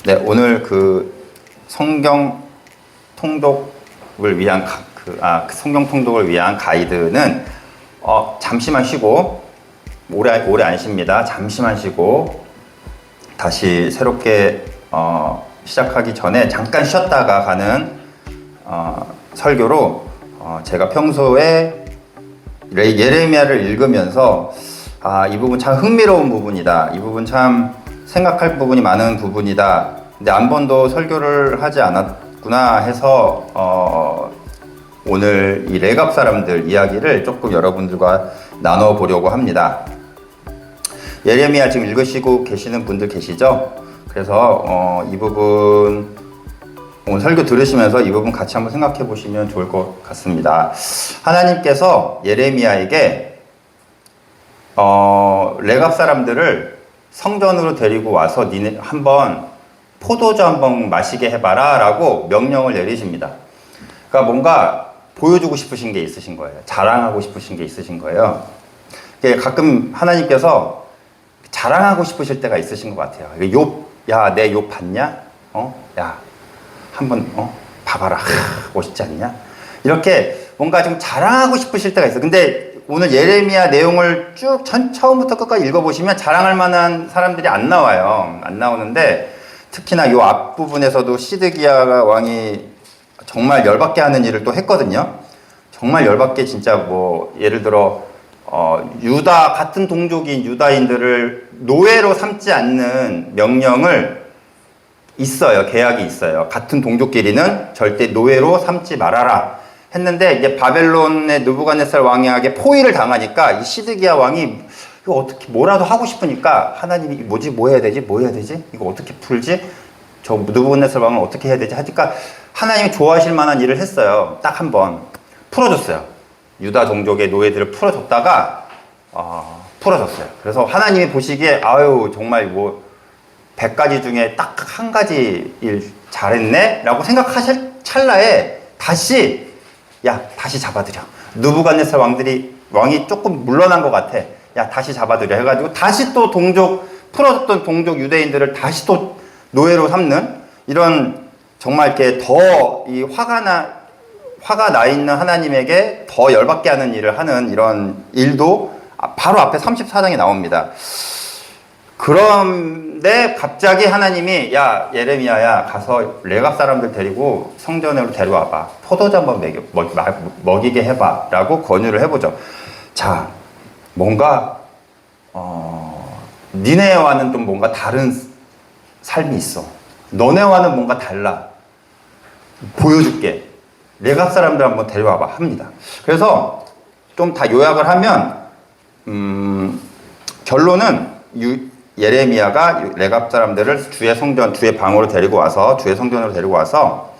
네, 오늘 그 성경 통독을 위한 성경 통독을 위한 가이드는 잠시만 쉬고 오래 안 쉽니다. 잠시만 쉬고 다시 새롭게 시작하기 전에 잠깐 쉬었다가 가는 설교로 제가 평소에 예레미야를 읽으면서 이 부분 참 흥미로운 부분이다. 이 부분 참 생각할 부분이 많은 부분이다. 근데 한 번도 설교를 하지 않았구나 해서 오늘 이 레갑 사람들 이야기를 조금 여러분들과 나눠보려고 합니다. 예레미야 지금 읽으시고 계시는 분들 계시죠? 그래서 이 부분 오늘 설교 들으시면서 이 부분 같이 한번 생각해 보시면 좋을 것 같습니다. 하나님께서 예레미야에게 레갑 사람들을 성전으로 데리고 와서 니네 한번 포도주 한번 마시게 해봐라 라고 명령을 내리십니다. 그러니까 뭔가 보여주고 싶으신 게 있으신 거예요. 자랑하고 싶으신 게 있으신 거예요. 가끔 하나님께서 자랑하고 싶으실 때가 있으신 것 같아요. 야, 내 욥 봤냐? 야, 한번 봐봐라. 멋있지 않냐? 이렇게 뭔가 좀 자랑하고 싶으실 때가 있어요. 근데 오늘 예레미야 내용을 쭉 처음부터 끝까지 읽어보시면 자랑할 만한 사람들이 안 나와요. 안 나오는데 특히나 이 앞부분에서도 시드기야 왕이 정말 열받게 하는 일을 또 했거든요. 정말 열받게 진짜 뭐 예를 들어 유다 같은 동족인 유다인들을 노예로 삼지 않는 명령을 있어요. 계약이 있어요. 같은 동족끼리는 절대 노예로 삼지 말아라 했는데 이제 바벨론의 느부갓네살 왕에게 포위를 당하니까 이 시드기야 왕이 이거 어떻게 뭐라도 하고 싶으니까 하나님이 뭐지 뭐 해야 되지 이거 어떻게 풀지 저 느부갓네살 왕은 어떻게 해야 되지 하니까 하나님이 좋아하실 만한 일을 했어요. 딱 한 번 풀어줬어요. 유다 종족의 노예들을 풀어줬다가 풀어줬어요. 그래서 하나님이 보시기에 아유 정말 뭐 100가지 중에 딱 한 가지 일 잘했네 라고 생각하실 찰나에 다시 잡아들여. 느부갓네살 왕이 조금 물러난 것 같아. 야, 다시 잡아들여. 해가지고 다시 또 풀어줬던 동족 유대인들을 다시 또 노예로 삼는 이런 정말 이렇게 더 이 화가 나 있는 하나님에게 더 열받게 하는 일을 하는 이런 일도 바로 앞에 34장에 나옵니다. 그런데 갑자기 하나님이 야 예레미야야 가서 레갑 사람들 데리고 성전으로 데려와봐. 포도주 한번 먹이게 해봐 라고 권유를 해보죠. 자 뭔가 니네와는 좀 뭔가 다른 삶이 있어. 너네와는 뭔가 달라. 보여줄게. 레갑 사람들 한번 데려와봐 합니다. 그래서 좀 다 요약을 하면 결론은 예레미야가 레갑 사람들을 주의 방으로 데리고 와서 주의 성전으로 데리고 와서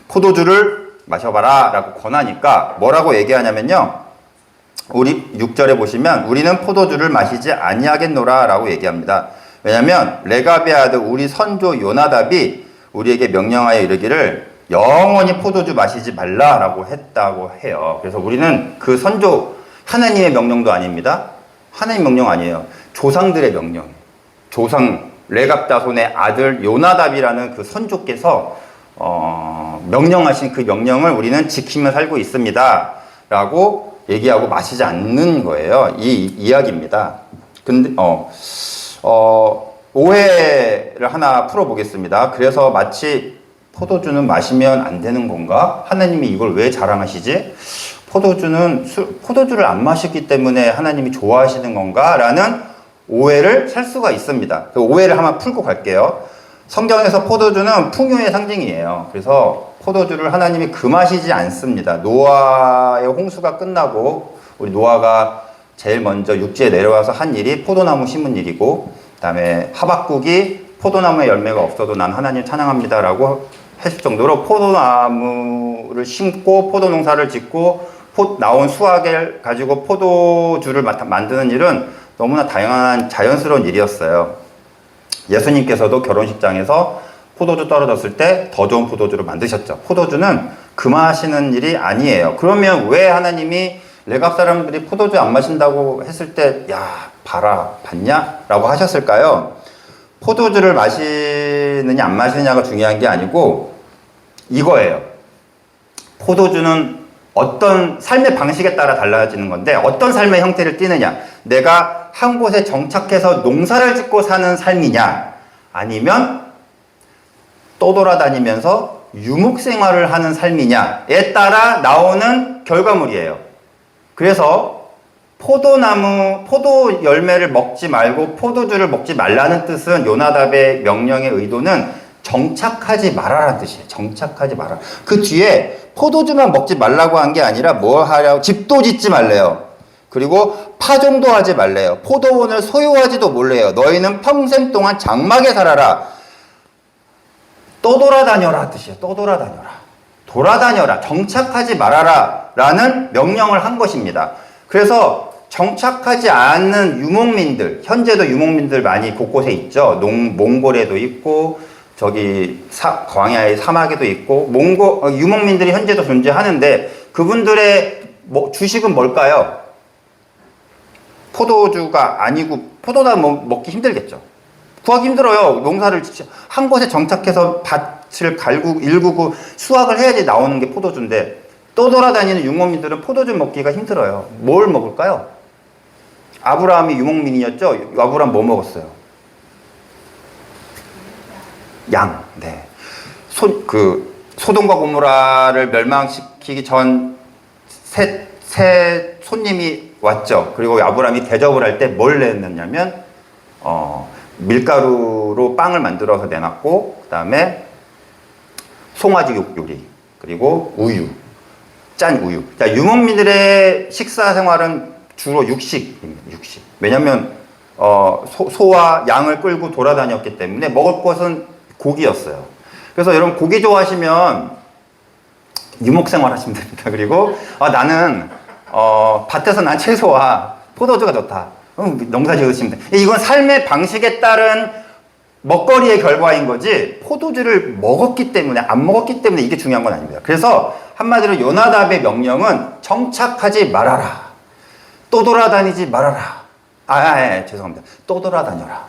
포도주를 마셔봐라 라고 권하니까 뭐라고 얘기하냐면요. 우리 6절에 보시면 우리는 포도주를 마시지 아니하겠노라 라고 얘기합니다. 왜냐하면 레갑의 아들 우리 선조 요나답이 우리에게 명령하여 이르기를 영원히 포도주 마시지 말라라고 했다고 해요. 그래서 우리는 그 선조 하나님의 명령도 아닙니다. 하나님 명령 아니에요. 조상들의 명령. 레갑 자손의 아들 요나답이라는 그 선조께서 명령하신 그 명령을 우리는 지키며 살고 있습니다. 라고 얘기하고 마시지 않는 거예요. 이 이야기입니다. 근데 오해를 하나 풀어보겠습니다. 그래서 마치 포도주는 마시면 안 되는 건가? 하나님이 이걸 왜 자랑하시지? 포도주를 안 마시기 때문에 하나님이 좋아하시는 건가? 라는 오해를 살 수가 있습니다. 그 오해를 한번 풀고 갈게요. 성경에서 포도주는 풍요의 상징이에요. 그래서 포도주를 하나님이 금하시지 않습니다. 노아의 홍수가 끝나고 우리 노아가 제일 먼저 육지에 내려와서 한 일이 포도나무 심은 일이고 그 다음에 하박국이 포도나무에 열매가 없어도 난 하나님 찬양합니다 라고 했을 정도로 포도나무를 심고 포도농사를 짓고 나온 수확을 가지고 포도주를 만드는 일은 너무나 다양한 자연스러운 일이었어요. 예수님께서도 결혼식장에서 포도주 떨어졌을 때 더 좋은 포도주를 만드셨죠. 포도주는 금하시는 일이 아니에요. 그러면 왜 하나님이 레갑 사람들이 포도주 안 마신다고 했을 때 야 봐라 봤냐? 라고 하셨을까요? 포도주를 마시느냐 안 마시느냐가 중요한 게 아니고 이거예요. 포도주는 어떤 삶의 방식에 따라 달라지는 건데 어떤 삶의 형태를 띠느냐, 내가 한 곳에 정착해서 농사를 짓고 사는 삶이냐, 아니면 떠돌아다니면서 유목생활을 하는 삶이냐에 따라 나오는 결과물이에요. 그래서 포도나무, 포도 열매를 먹지 말고 포도주를 먹지 말라는 뜻은 요나답의 명령의 의도는 정착하지 말아라는 뜻이에요. 정착하지 마라. 그 뒤에 포도주만 먹지 말라고 한 게 아니라 뭐 하라고? 집도 짓지 말래요. 그리고 파종도 하지 말래요. 포도원을 소유하지도 몰래요. 너희는 평생 동안 장막에 살아라. 떠돌아다녀라 뜻이에요. 떠돌아다녀라. 돌아다녀라. 정착하지 말아라 라는 명령을 한 것입니다. 그래서 정착하지 않는 유목민들, 현재도 유목민들 많이 곳곳에 있죠. 몽골에도 있고 저기 광야의 사막에도 있고 유목민들이 현재도 존재하는데 그분들의 주식은 뭘까요? 포도주가 아니고 포도나 먹기 힘들겠죠. 구하기 힘들어요. 농사를 한 곳에 정착해서 밭을 일구고 수확을 해야지 나오는 게 포도주인데 떠돌아다니는 유목민들은 포도주 먹기가 힘들어요. 뭘 먹을까요? 아브라함이 유목민이었죠. 아브라함 뭐 먹었어요? 양. 네. 소돔과 고모라를 멸망시키기 전 새 손님이 왔죠. 그리고 아브라함이 대접을 할 때 뭘 내놨냐면 밀가루로 빵을 만들어서 내놨고, 그 다음에 송아지 요리, 그리고 우유, 짠 우유. 자, 유목민들의 식사 생활은 주로 육식입니다. 육식. 왜냐면 소와 양을 끌고 돌아다녔기 때문에 먹을 것은 고기였어요. 그래서 여러분 고기 좋아하시면 유목 생활 하시면 됩니다. 그리고 나는 밭에서 난 채소와 포도주가 좋다. 농사 지으시면 돼. 이건 삶의 방식에 따른 먹거리의 결과인 거지 포도주를 먹었기 때문에 안 먹었기 때문에 이게 중요한 건 아닙니다. 그래서 한마디로 요나답의 명령은 정착하지 말아라. 떠돌아다니지 말아라. 죄송합니다. 떠돌아다녀라.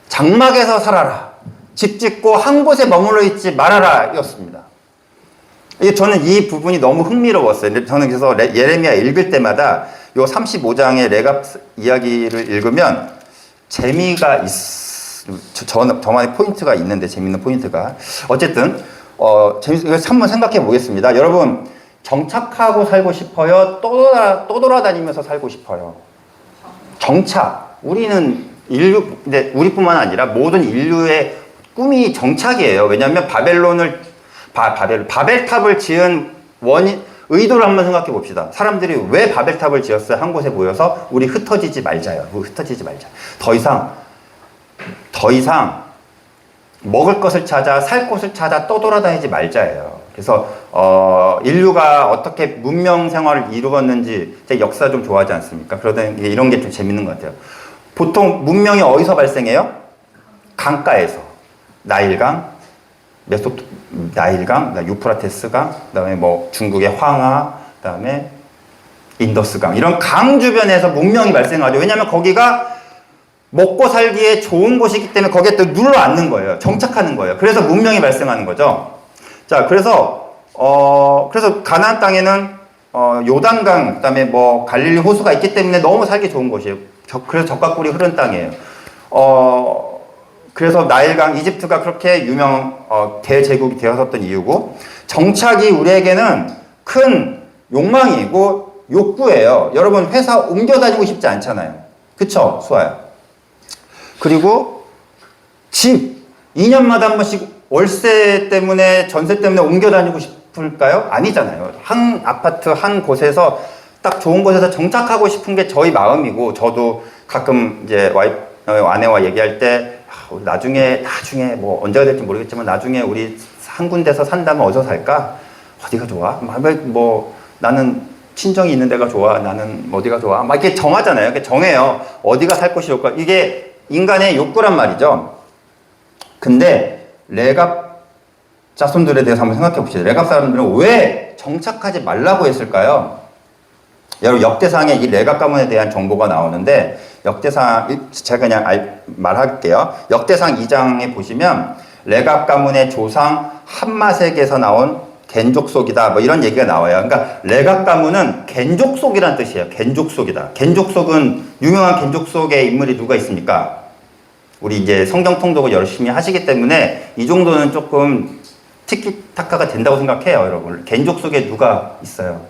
장막에서 살아라. 집 짓고 한 곳에 머물러 있지 말아라 였습니다. 저는 이 부분이 너무 흥미로웠어요. 저는 그래서 예레미야 읽을 때마다 요 35장의 레갑 이야기를 읽으면 재미가 저만의 포인트가 있는데, 재밌는 포인트가. 어쨌든 이거 한번 생각해 보겠습니다. 여러분, 정착하고 살고 싶어요? 떠돌아다니면서 살고 싶어요? 정착. 우리는 근데 우리뿐만 아니라 모든 인류의 꿈이 정착이에요. 왜냐하면 바벨탑을 지은 의도를 한번 생각해 봅시다. 사람들이 왜 바벨탑을 지었어요? 한 곳에 모여서 우리 흩어지지 말자요. 흩어지지 말자. 더 이상 먹을 것을 찾아, 살 곳을 찾아 떠돌아다니지 말자예요. 그래서 인류가 어떻게 문명 생활을 이루었는지 제 역사 좀 좋아하지 않습니까? 그러다 이런 게 좀 재밌는 것 같아요. 보통 문명이 어디서 발생해요? 강가에서. 나일강, 유프라테스강, 그다음에 중국의 황하, 그다음에 인더스강, 이런 강 주변에서 문명이 발생하죠. 왜냐하면 거기가 먹고 살기에 좋은 곳이기 때문에 거기에 또 눌러 앉는 거예요. 정착하는 거예요. 그래서 문명이 발생하는 거죠. 자, 그래서 가나안 땅에는 요단강, 그다음에 갈릴리 호수가 있기 때문에 너무 살기 좋은 곳이에요. 그래서 적과 꿀이 흐른 땅이에요. 그래서 나일강, 이집트가 그렇게 대제국이 되었었던 이유고, 정착이 우리에게는 큰 욕망이고 욕구예요. 여러분, 회사 옮겨 다니고 싶지 않잖아요. 그쵸? 수아야. 그리고 집, 2년마다 한 번씩 월세 때문에, 전세 때문에 옮겨 다니고 싶을까요? 아니잖아요. 한 아파트, 한 곳에서 딱 좋은 곳에서 정착하고 싶은 게 저희 마음이고, 저도 가끔 이제 아내와 얘기할 때 나중에 언제가 될지 모르겠지만 나중에 우리 한 군데서 산다면 어디서 살까? 어디가 좋아? 나는 친정이 있는 데가 좋아. 나는 어디가 좋아? 이렇게 정하잖아요. 이렇게 정해요. 어디가 살 곳이 좋을까? 이게 인간의 욕구란 말이죠. 근데 레갑 자손들에 대해서 한번 생각해 봅시다. 레갑 사람들은 왜 정착하지 말라고 했을까요? 여러분 역대상에 이 레갑 가문에 대한 정보가 나오는데 역대상 제가 그냥 말할게요. 역대상 2장에 보시면 레갑 가문의 조상 함마색에서 나온 겐족속이다 뭐 이런 얘기가 나와요. 그러니까 레갑 가문은 겐족속이라는 뜻이에요. 겐족속이다. 겐족속은 유명한 겐족속의 인물이 누가 있습니까? 우리 이제 성경 통독을 열심히 하시기 때문에 이 정도는 조금 티키타카가 된다고 생각해요, 여러분. 겐족속에 누가 있어요?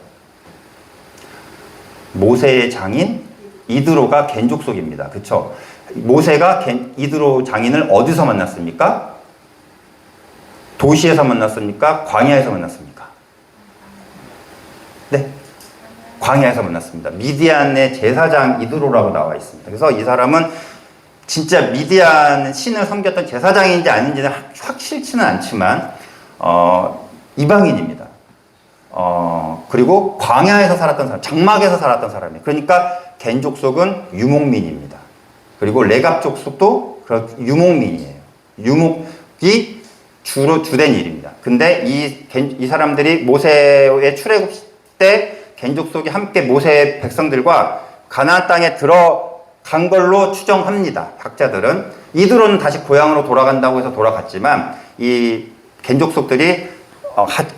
모세의 장인 이드로가 겐족속입니다. 그렇죠? 모세가 이드로 장인을 어디서 만났습니까? 도시에서 만났습니까? 광야에서 만났습니까? 네. 광야에서 만났습니다. 미디안의 제사장 이드로라고 나와 있습니다. 그래서 이 사람은 진짜 미디안 신을 섬겼던 제사장인지 아닌지는 확실치는 않지만 이방인입니다. 그리고 광야에서 살았던 사람, 장막에서 살았던 사람이에요. 그러니까 겐족속은 유목민입니다. 그리고 레갑 족속도 유목민이에요. 유목이 주로 주된 일입니다. 근데 이 사람들이 모세의 출애굽 때 겐족속이 함께 모세의 백성들과 가나안 땅에 들어간 걸로 추정합니다. 학자들은. 이드로는 다시 고향으로 돌아간다고 해서 돌아갔지만 이 겐족속들이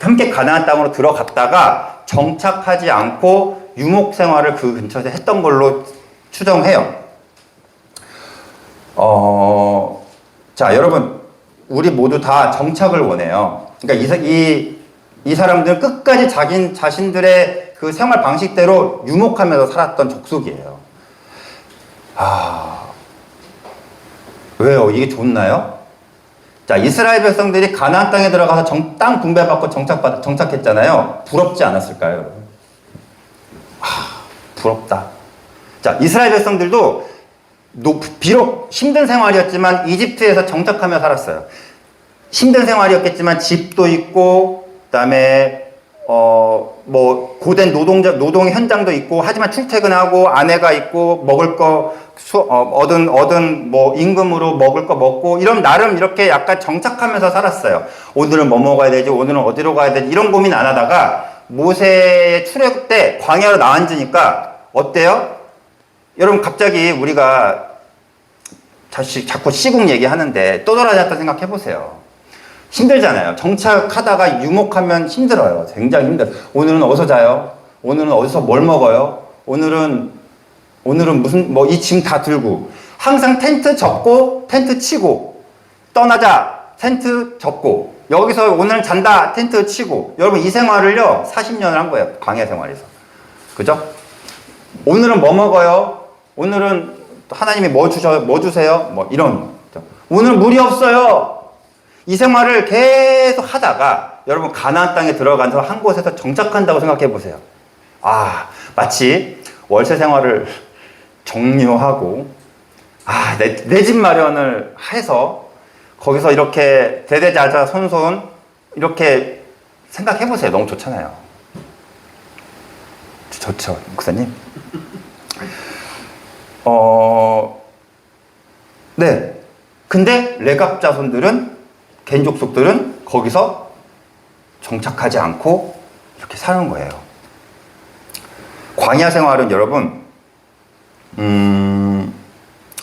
함께 가나안 땅으로 들어갔다가 정착하지 않고 유목 생활을 그 근처에서 했던 걸로 추정해요. 자, 여러분, 우리 모두 다 정착을 원해요. 그러니까 이 사람들은 끝까지 자신들의 그 생활 방식대로 유목하면서 살았던 족속이에요. 왜요? 이게 좋나요? 자, 이스라엘 백성들이 가나안 땅에 들어가서 땅 분배받고 정착했잖아요. 부럽지 않았을까요, 여러분? 부럽다. 자, 이스라엘 백성들도 비록 힘든 생활이었지만 이집트에서 정착하며 살았어요. 힘든 생활이었겠지만 집도 있고, 그다음에 뭐 고된 노동 현장도 있고, 하지만 출퇴근하고 아내가 있고 먹을 거 얻은 뭐 임금으로 먹을 거 먹고 이런 나름 이렇게 약간 정착하면서 살았어요. 오늘은 뭐 먹어야 되지? 오늘은 어디로 가야 되지? 이런 고민 안 하다가 모세의 출애굽 때 광야로 나앉으니까 어때요? 여러분 갑자기 우리가 자꾸 시국 얘기하는데 떠돌아다녔다 생각해 보세요. 힘들잖아요. 정착하다가 유목하면 힘들어요. 굉장히 힘들어요. 오늘은 어디서 자요? 오늘은 어디서 뭘 먹어요? 오늘은 무슨 뭐 이 짐 다 들고 항상 텐트 접고 텐트 치고 떠나자 텐트 접고 여기서 오늘 잔다 텐트 치고 여러분 이 생활을요 40년을 한 거예요. 광야 생활에서. 그죠? 오늘은 뭐 먹어요? 오늘은 하나님이 뭐 주세요? 뭐 이런. 오늘 물이 없어요. 이 생활을 계속 하다가 여러분 가나안 땅에 들어가서 한 곳에서 정착한다고 생각해 보세요. 마치 월세 생활을 종료하고 내 집 마련을 해서 거기서 이렇게 대대자자 손손 이렇게 생각해 보세요. 너무 좋잖아요. 좋죠, 목사님. 네. 근데 레갑 자손들은 겐족속들은 거기서 정착하지 않고 이렇게 사는 거예요. 광야 생활은 여러분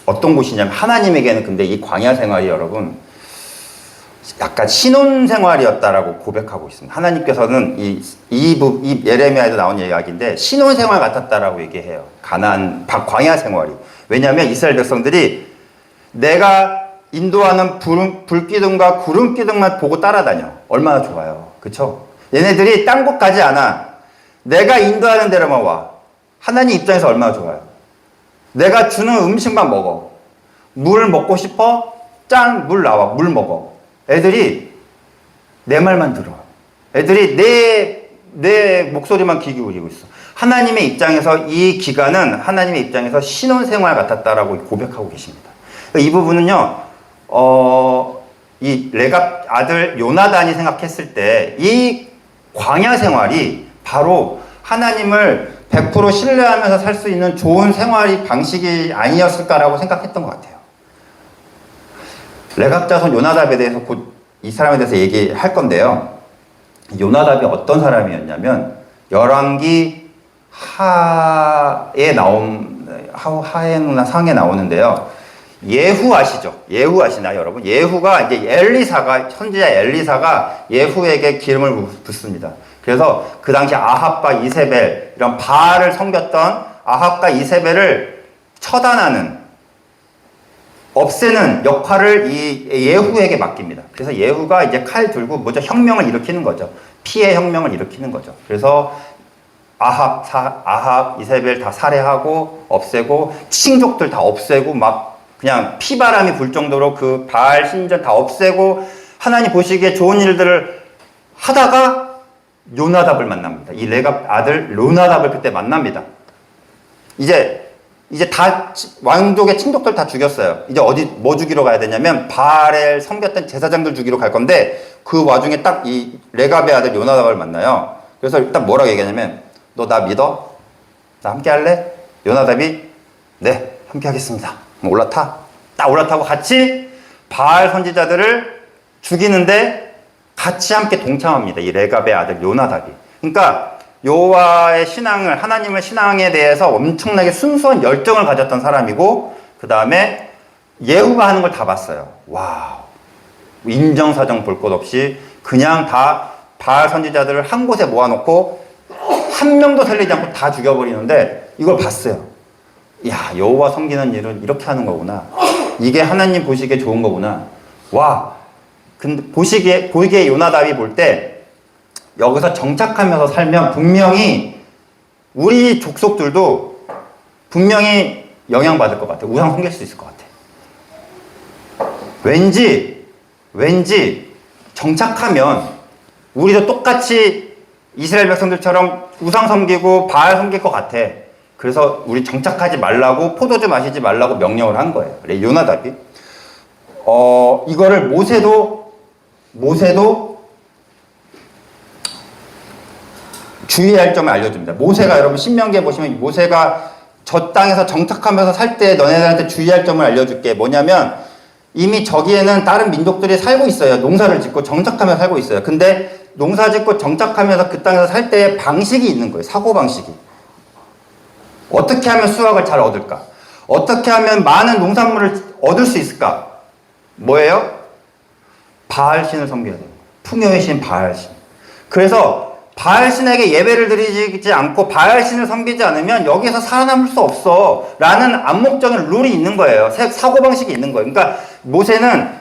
어떤 곳이냐면 하나님에게는 근데 이 광야 생활이 여러분 약간 신혼 생활이었다라고 고백하고 있습니다. 하나님께서는 이 예레미야에도 나온 이야기인데 신혼 생활 같았다라고 얘기해요. 광야 생활이. 왜냐하면 이스라엘 백성들이 내가 인도하는 불기둥과 구름기둥만 보고 따라다녀. 얼마나 좋아요. 그쵸? 얘네들이 딴 곳 가지 않아. 내가 인도하는 데로만 와. 하나님 입장에서 얼마나 좋아요. 내가 주는 음식만 먹어. 물 먹고 싶어? 짠! 물 나와. 물 먹어. 애들이 내 말만 들어. 애들이 내 목소리만 귀 기울이고 있어. 하나님의 입장에서 이 기간은 하나님의 입장에서 신혼생활 같았다라고 고백하고 계십니다. 이 부분은요, 이 레갑 아들 요나단이 생각했을 때 이 광야 생활이 바로 하나님을 100% 신뢰하면서 살 수 있는 좋은 생활이 방식이 아니었을까라고 생각했던 것 같아요. 레갑 자손 요나답에 대해서 곧 이 사람에 대해서 얘기할 건데요. 요나답이 어떤 사람이었냐면 열왕기 하에나 상에 나오는데요. 예후 아시죠? 예후 아시나요, 여러분? 예후가 이제 선지자 엘리사가 예후에게 기름을 붓습니다. 그래서 그 당시 아합과 이세벨, 이런 바알을 섬겼던 아합과 이세벨을 처단하는, 없애는 역할을 이 예후에게 맡깁니다. 그래서 예후가 이제 칼 들고 먼저 혁명을 일으키는 거죠. 피해 혁명을 일으키는 거죠. 그래서 아합, 이세벨 다 살해하고 없애고 친족들 다 없애고 막 그냥 피바람이 불 정도로 그 바알 신전 다 없애고 하나님 보시기에 좋은 일들을 하다가 요나답을 만납니다. 이 레갑 아들 요나답을 그때 만납니다. 이제 다 왕족의 친족들 다 죽였어요. 이제 뭐 죽이러 가야 되냐면 바알을 섬겼던 제사장들 죽이러 갈 건데 그 와중에 딱 이 레갑의 아들 요나답을 만나요. 그래서 일단 뭐라고 얘기하냐면 너 나 믿어? 나 함께 할래? 요나답이 네 함께 하겠습니다. 올라타. 딱 올라타고 같이 바알 선지자들을 죽이는데 같이 함께 동참합니다. 이 레갑의 아들 요나답이. 그러니까 여호와의 신앙을, 하나님의 신앙에 대해서 엄청나게 순수한 열정을 가졌던 사람이고, 그 다음에 예후가 하는 걸 다 봤어요. 와우. 인정사정 볼 것 없이 그냥 다 바알 선지자들을 한 곳에 모아놓고 한 명도 살리지 않고 다 죽여버리는데 이걸 봤어요. 야, 여호와 섬기는 일은 이렇게 하는 거구나. 이게 하나님 보시기에 좋은 거구나. 와. 근데 보기에 요나답이 볼 때 여기서 정착하면서 살면 분명히 우리 족속들도 분명히 영향받을 것 같아. 우상 섬길 수 있을 것 같아. 왠지 정착하면 우리도 똑같이 이스라엘 백성들처럼 우상 섬기고 바알 섬길 것 같아. 그래서 우리 정착하지 말라고, 포도주 마시지 말라고 명령을 한 거예요. 그래, 요나답이. 이거를 모세도 주의할 점을 알려줍니다. 모세가, 여러분 신명기에 보시면 모세가 저 땅에서 정착하면서 살 때 너네들한테 주의할 점을 알려줄게. 뭐냐면 이미 저기에는 다른 민족들이 살고 있어요. 농사를 짓고 정착하면서 살고 있어요. 근데 농사 짓고 정착하면서 그 땅에서 살 때의 방식이 있는 거예요. 사고방식이. 어떻게 하면 수확을 잘 얻을까? 어떻게 하면 많은 농산물을 얻을 수 있을까? 뭐예요? 바알신을 섬겨야 돼요. 풍요의 신 바알신. 그래서 바알신에게 예배를 드리지 않고 바알신을 섬기지 않으면 여기서 살아남을 수 없어 라는 암묵적인 룰이 있는 거예요. 사고방식이 있는 거예요. 그러니까 모세는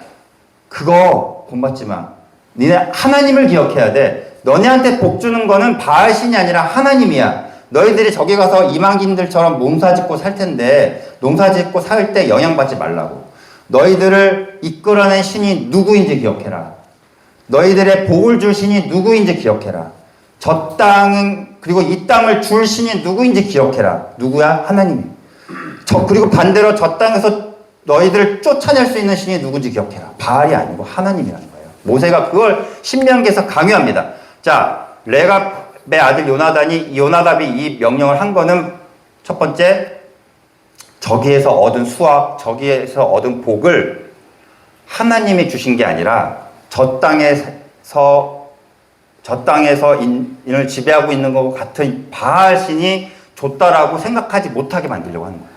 그거 본받지 마. 니네 하나님을 기억해야 돼. 너네한테 복 주는 거는 바알신이 아니라 하나님이야. 너희들이 저기 가서 이방인들처럼 농사 짓고 살 텐데 농사 짓고 살 때 영향받지 말라고. 너희들을 이끌어낸 신이 누구인지 기억해라. 너희들의 복을 줄 신이 누구인지 기억해라. 저 땅은, 그리고 이 땅을 줄 신이 누구인지 기억해라. 누구야? 하나님이. 그리고 반대로 저 땅에서 너희들을 쫓아낼 수 있는 신이 누군지 기억해라. 바알이 아니고 하나님이라는 거예요. 모세가 그걸 신명기에서 강요합니다. 자, 레갑의 아들 요나답이 이 명령을 한 거는 첫 번째, 저기에서 얻은 수확, 저기에서 얻은 복을 하나님이 주신 게 아니라 저 땅에서 인을 지배하고 있는 것 같은 바알 신이 줬다라고 생각하지 못하게 만들려고 하는 거예요.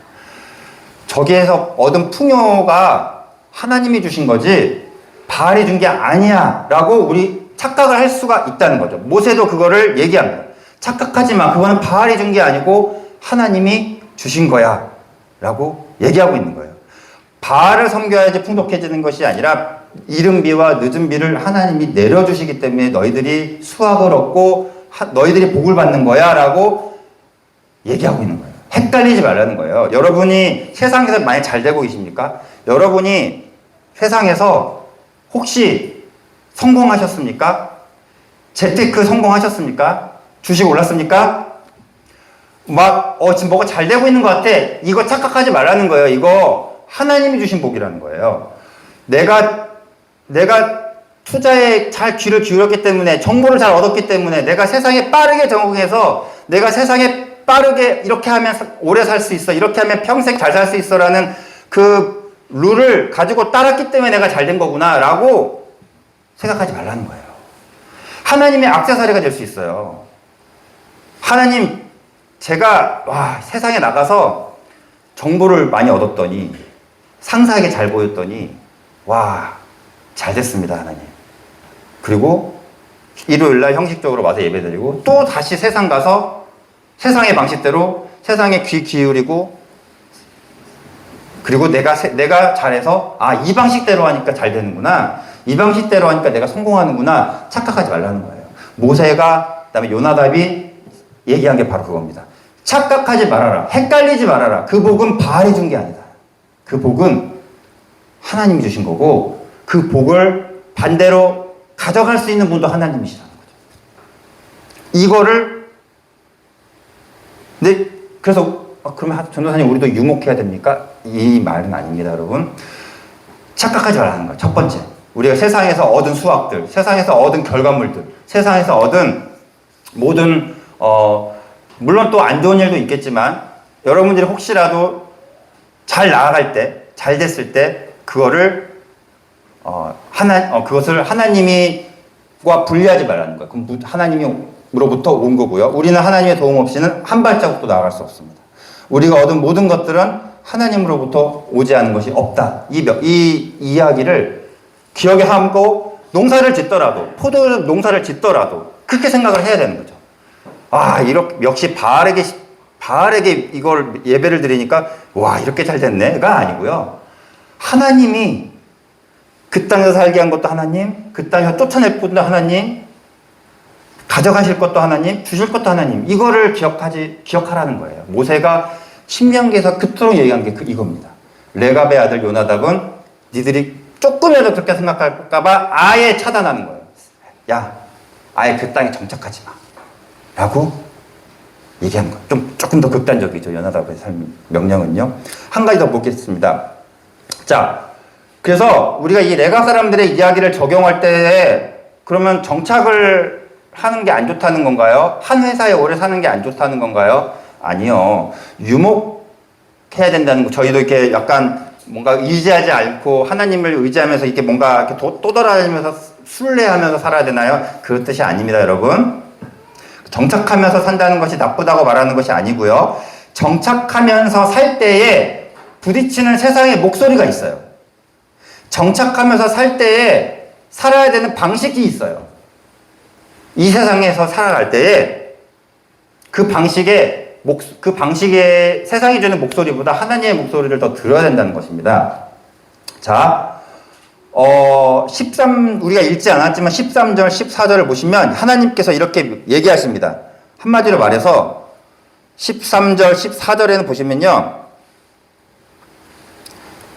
저기에서 얻은 풍요가 하나님이 주신 거지 바알이 준 게 아니야 라고 우리 착각을 할 수가 있다는 거죠. 모세도 그거를 얘기합니다. 착각하지 마. 그거는 바알이 준 게 아니고 하나님이 주신 거야 라고 얘기하고 있는 거예요. 바알을 섬겨야지 풍족해지는 것이 아니라 이른 비와 늦은 비를 하나님이 내려주시기 때문에 너희들이 수확을 얻고 너희들이 복을 받는 거야 라고 얘기하고 있는 거예요. 헷갈리지 말라는 거예요. 여러분이 세상에서 많이 잘 되고 계십니까? 여러분이 세상에서 혹시 성공하셨습니까? 재테크 성공하셨습니까? 주식 올랐습니까? 지금 뭐가 잘 되고 있는 것 같아. 이거 착각하지 말라는 거예요. 이거 하나님이 주신 복이라는 거예요. 내가 투자에 잘 귀를 기울였기 때문에, 정보를 잘 얻었기 때문에, 내가 세상에 빠르게 적응해서, 내가 세상에 빠르게 이렇게 하면 오래 살 수 있어, 이렇게 하면 평생 잘 살 수 있어 라는 그 룰을 가지고 따랐기 때문에 내가 잘 된 거구나 라고 생각하지 말라는 거예요. 하나님의 액세서리가 될 수 있어요. 하나님 제가 세상에 나가서 정보를 많이 얻었더니 상세하게 잘 보였더니 잘 됐습니다, 하나님. 그리고 일요일날 형식적으로 와서 예배드리고 또 다시 세상 가서 세상의 방식대로 세상에 귀 기울이고 그리고 내가 잘해서 이 방식대로 하니까 잘 되는구나, 이 방식대로 하니까 내가 성공하는구나 착각하지 말라는 거예요. 모세가 그다음에 요나답이 얘기한 게 바로 그겁니다. 착각하지 말아라. 헷갈리지 말아라. 그 복은 바알이 준 게 아니다. 그 복은 하나님이 주신 거고 그 복을 반대로 가져갈 수 있는 분도 하나님이시라는 거죠. 이거를 그래서 그러면 전도사님 우리도 유목해야 됩니까? 이 말은 아닙니다, 여러분. 착각하지 말라는 거예요. 첫 번째, 우리가 세상에서 얻은 수확들, 세상에서 얻은 결과물들, 세상에서 얻은 모든 물론 또 안 좋은 일도 있겠지만 여러분들이 혹시라도 잘 나아갈 때, 잘 됐을 때 그거를 그것을 하나님과 분리하지 말라는 거예요. 그럼 하나님으로부터 온 거고요. 우리는 하나님의 도움 없이는 한 발자국도 나아갈 수 없습니다. 우리가 얻은 모든 것들은 하나님으로부터 오지 않은 것이 없다. 이 이야기를 기억에 하고 농사를 짓더라도, 포도 농사를 짓더라도 그렇게 생각을 해야 되는 거죠. 역시 바알에게 이걸 예배를 드리니까 이렇게 잘 됐네가 아니고요. 하나님이 그 땅에서 살게 한 것도 하나님, 그 땅에서 쫓아낼 분도 하나님, 가져가실 것도 하나님, 주실 것도 하나님. 이거를 기억하라는 거예요. 모세가 신명기에서 그토록 얘기한 게 이겁니다. 레갑의 아들 요나답은 니들이 조금이라도 그렇게 생각할까봐 아예 차단하는 거예요. 아예 그 땅에 정착하지 마. 라고 얘기한 거. 조금 더 극단적이죠. 요나답의 명령은요. 한 가지 더 보겠습니다. 자, 그래서 우리가 이 레갑 사람들의 이야기를 적용할 때 그러면 정착을 하는 게 안 좋다는 건가요? 한 회사에 오래 사는 게 안 좋다는 건가요? 아니요. 유목해야 된다는 거. 저희도 이렇게 약간 뭔가 의지하지 않고 하나님을 의지하면서 이렇게 뭔가 이렇게 떠돌아다니면서 순례하면서 살아야 되나요? 그런 뜻이 아닙니다, 여러분. 정착하면서 산다는 것이 나쁘다고 말하는 것이 아니고요. 정착하면서 살 때에 부딪히는 세상의 목소리가 있어요. 정착하면서 살 때에 살아야 되는 방식이 있어요. 이 세상에서 살아갈 때에 그 방식의 세상이 주는 목소리보다 하나님의 목소리를 더 들어야 된다는 것입니다. 자, 우리가 읽지 않았지만 13절, 14절을 보시면 하나님께서 이렇게 얘기하십니다. 한마디로 말해서 13절, 14절에는 보시면요.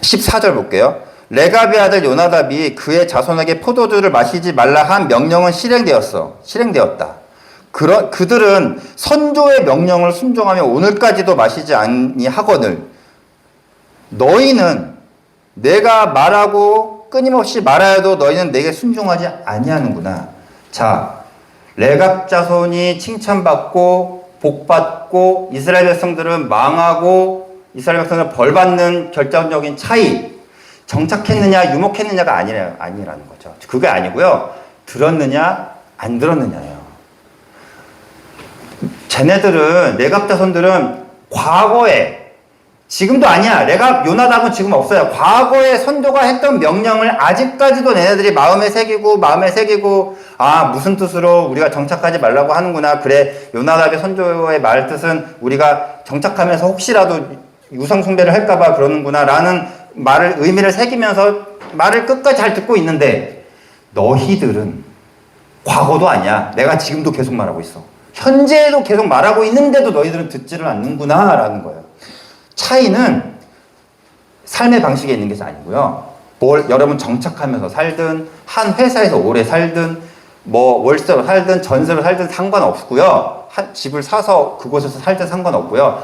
14절 볼게요. 레갑의 아들 요나답이 그의 자손에게 포도주를 마시지 말라 한 명령은 실행되었다. 그들은 선조의 명령을 순종하며 오늘까지도 마시지 아니하거늘 너희는 내가 말하고 끊임없이 말하여도 너희는 내게 순종하지 아니하는구나. 자, 레갑 자손이 칭찬받고 복받고 이스라엘 백성들은 망하고 이스라엘 백성들은 벌받는 결정적인 차이, 정착했느냐 유목했느냐가 아니라는 거죠. 그게 아니고요. 들었느냐 안 들었느냐예요. 쟤네들은 레갑 자손들은 과거에, 지금도 아니야. 요나답은 지금 없어요. 과거에 선조가 했던 명령을 아직까지도 얘네들이 마음에 새기고 무슨 뜻으로 우리가 정착하지 말라고 하는구나. 그래, 요나답의 선조의 말 뜻은 우리가 정착하면서 혹시라도 우상 숭배를 할까봐 그러는구나 라는 의미를 새기면서 말을 끝까지 잘 듣고 있는데 너희들은 과거도 아니야. 내가 지금도 계속 말하고 있어. 현재에도 계속 말하고 있는데도 너희들은 듣지를 않는구나 라는 거예요. 차이는 삶의 방식에 있는 게 아니고요. 여러분 정착하면서 살든 한 회사에서 오래 살든 월세로 살든 전세로 살든 상관없고요. 집을 사서 그곳에서 살든 상관없고요.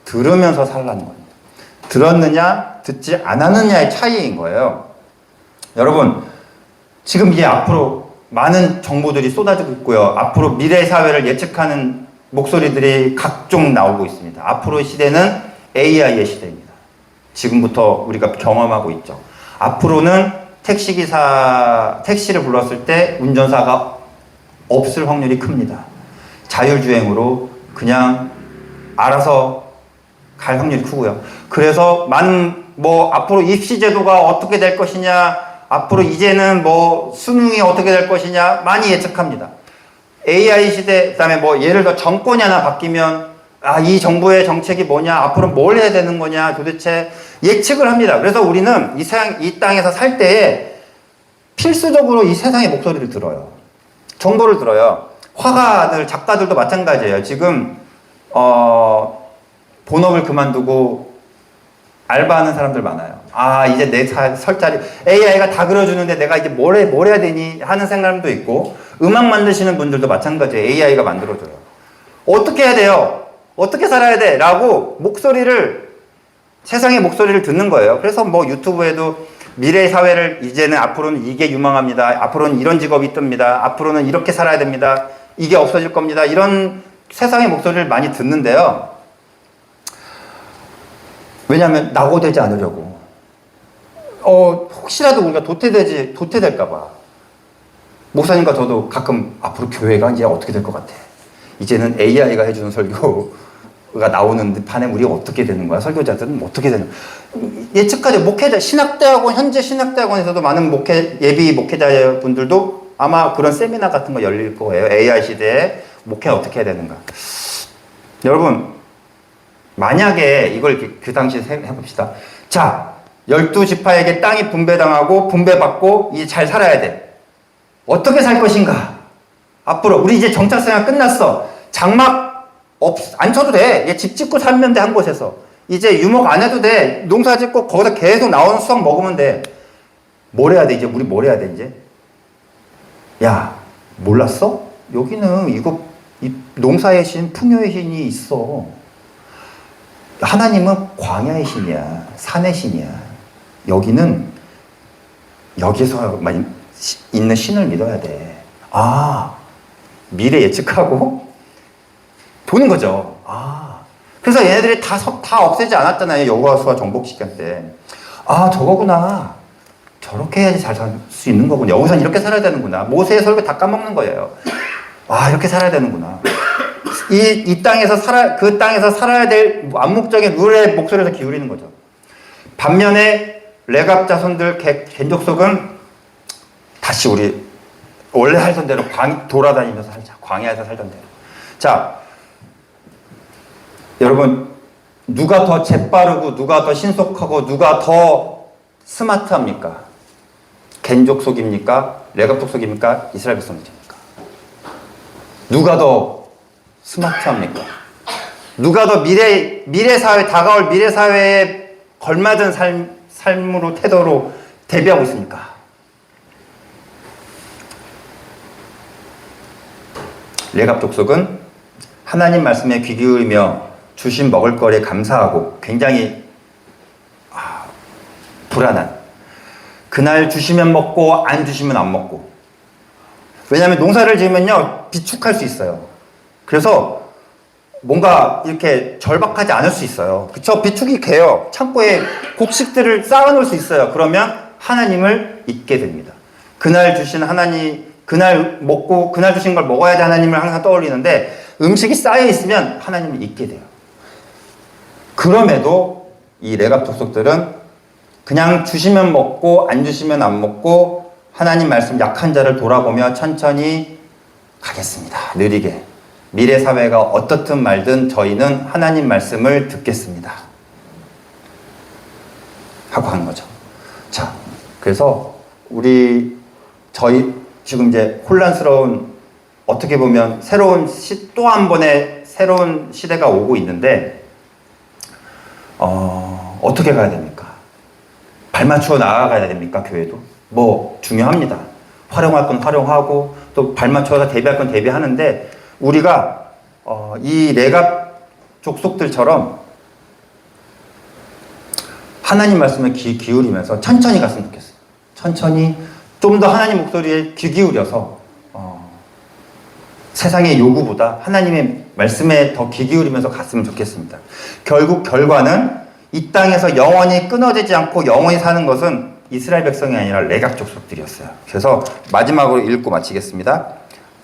들으면서 살라는 겁니다. 들었느냐 듣지 않았느냐의 차이인 거예요. 여러분 지금 이제 앞으로 많은 정보들이 쏟아지고 있고요. 앞으로 미래 사회를 예측하는 목소리들이 각종 나오고 있습니다. 앞으로의 시대는 AI의 시대입니다. 지금부터 우리가 경험하고 있죠. 앞으로는 택시를 불렀을 때 운전사가 없을 확률이 큽니다. 자율주행으로 그냥 알아서 갈 확률이 크고요. 그래서 많은 뭐 앞으로 입시 제도가 어떻게 될 것이냐, 앞으로 이제는 뭐 수능이 어떻게 될 것이냐 많이 예측합니다. AI 시대, 그다음에 뭐 예를 들어 정권이 하나 바뀌면 이 정부의 정책이 뭐냐, 앞으로 뭘 해야 되는 거냐 도대체 예측을 합니다. 그래서 우리는 이 땅에서 살 때에 필수적으로 이 세상의 목소리를 들어요. 정보를 들어요. 화가들, 작가들도 마찬가지예요. 지금 본업을 그만두고 알바하는 사람들 많아요. 이제 내 설 자리 AI가 다 그려주는데 내가 이제 뭘 해야 되니 하는 생각도 있고, 음악 만드시는 분들도 마찬가지예요. AI가 만들어줘요. 어떻게 해야 돼요? 어떻게 살아야 돼? 라고 세상의 목소리를 듣는 거예요. 그래서 뭐 유튜브에도 미래 사회를 이제는 앞으로는 이게 유망합니다. 앞으로는 이런 직업이 뜹니다. 앞으로는 이렇게 살아야 됩니다. 이게 없어질 겁니다. 이런 세상의 목소리를 많이 듣는데요. 왜냐하면 낙오되지 않으려고. 혹시라도 우리가 도태될까봐. 목사님과 저도 가끔 앞으로 교회가 이제 어떻게 될 것 같아. 이제는 AI가 해주는 설교가 나오는 판에 우리가 어떻게 되는 거야? 설교자들은 어떻게 되는 거야? 예측하죠. 목회자, 현재 신학대학원에서도 많은 예비 목회자 분들도 아마 그런 세미나 같은 거 열릴 거예요. AI 시대에 목회 어떻게 해야 되는가. 여러분, 만약에 이걸 그 당시에 해봅시다. 자, 12지파에게 땅이 분배당하고 분배받고 이제 잘 살아야 돼. 어떻게 살 것인가? 앞으로 우리 이제 정착생활 끝났어. 장막 안 쳐도 돼. 집 짓고 살면 돼. 한 곳에서. 이제 유목 안 해도 돼. 농사 짓고 거기서 계속 나오는 수확 먹으면 돼. 뭘 해야 돼? 이제 우리 뭘 해야 돼? 이제? 야, 몰랐어? 여기는 이 농사의 신, 풍요의 신이 있어. 하나님은 광야의 신이야. 산의 신이야. 여기서 있는 신을 믿어야 돼. 미래 예측하고 보는 거죠. 그래서 얘네들이 다 없애지 않았잖아요. 여호와수아 정복 시간 때. 저거구나. 저렇게 해야지 잘 살 수 있는 거구나. 여기서는 이렇게 살아야 되는구나. 모세의 설교 다 까먹는 거예요. 이렇게 살아야 되는구나. 그 땅에서 살아야 될 암묵적인 룰의 목소리에서 기울이는 거죠. 반면에 레갑 자손들 겐족속은 다시 우리 원래 살던 대로 돌아다니면서 살자. 광야에서 살던 대로. 자, 여러분, 누가 더 재빠르고 누가 더 신속하고 누가 더 스마트합니까? 겐족속입니까? 레갑 족속입니까? 이스라엘 백성입니까? 누가 더 스마트합니까? 누가 더 다가올 미래 사회에 걸맞은 삶으로, 태도로 대비하고 있습니까? 레갑 족속은 하나님 말씀에 귀 기울이며 주신 먹을거리에 감사하고 굉장히 불안한, 그날 주시면 먹고 안 주시면 안 먹고. 왜냐하면 농사를 지으면요 비축할 수 있어요. 그래서 뭔가 이렇게 절박하지 않을 수 있어요. 그쵸? 비축이 돼요. 창고에 곡식들을 쌓아놓을 수 있어요. 그러면 하나님을 잊게 됩니다. 그날 주신 그날 주신 걸 먹어야지 하나님을 항상 떠올리는데, 음식이 쌓여 있으면 하나님을 잊게 돼요. 그럼에도 이 레갑 족속들은 그냥 주시면 먹고 안 주시면 안 먹고 하나님 말씀 약한 자를 돌아보며 천천히 가겠습니다. 느리게. 미래 사회가 어떻든 말든 저희는 하나님 말씀을 듣겠습니다. 하고 하는 거죠. 자, 그래서 저희 지금 이제 혼란스러운, 어떻게 보면 또 한 번의 새로운 시대가 오고 있는데, 어떻게 가야 됩니까? 발맞추어 나아가야 됩니까? 교회도? 중요합니다. 활용할 건 활용하고, 또 발맞춰서 대비할 건 대비하는데, 우리가, 이 레갑 족속들처럼 하나님 말씀에 귀 기울이면서 천천히 갔으면 좋겠어요. 천천히 좀 더 하나님 목소리에 귀 기울여서, 세상의 요구보다 하나님의 말씀에 더 귀 기울이면서 갔으면 좋겠습니다. 결국 결과는 이 땅에서 영원히 끊어지지 않고 영원히 사는 것은 이스라엘 백성이 아니라 레갑 족속들이었어요. 그래서 마지막으로 읽고 마치겠습니다.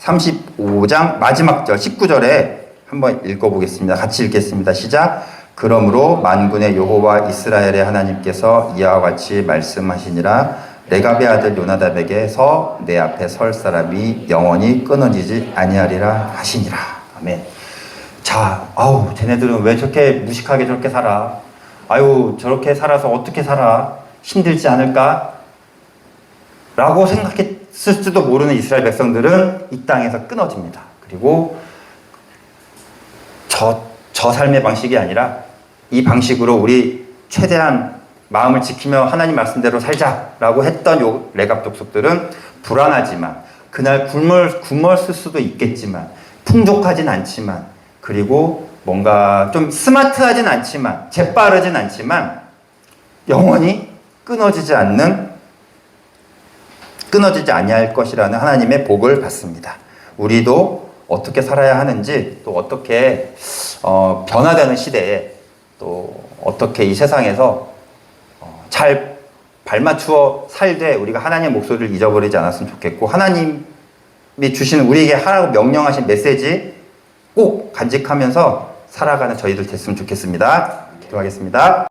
35장 마지막 절 19절에 한번 읽어보겠습니다. 같이 읽겠습니다. 시작. 그러므로 만군의 여호와 이스라엘의 하나님께서 이와 같이 말씀하시니라. 레갑의 아들 요나답에게서 내 앞에 설 사람이 영원히 끊어지지 아니하리라 하시니라. 아멘. 자, 아우, 쟤네들은 왜 저렇게 무식하게 저렇게 살아? 아유, 저렇게 살아서 어떻게 살아? 힘들지 않을까? 라고 생각했을 수도 모르는 이스라엘 백성들은 이 땅에서 끊어집니다. 그리고 저 삶의 방식이 아니라 이 방식으로 우리 최대한 마음을 지키며 하나님 말씀대로 살자라고 했던 요 레갑 족속들은 불안하지만 그날 굶었을 수도 있겠지만 풍족하진 않지만 그리고 뭔가 좀 스마트하진 않지만 재빠르진 않지만 영원히 끊어지지 아니할 것이라는 하나님의 복을 받습니다. 우리도 어떻게 살아야 하는지 또 어떻게 변화되는 시대에 또 어떻게 이 세상에서 잘 발맞추어 살되 우리가 하나님의 목소리를 잊어버리지 않았으면 좋겠고 하나님이 주시는 우리에게 하라고 명령하신 메시지 꼭 간직하면서 살아가는 저희들 됐으면 좋겠습니다. 기도하겠습니다.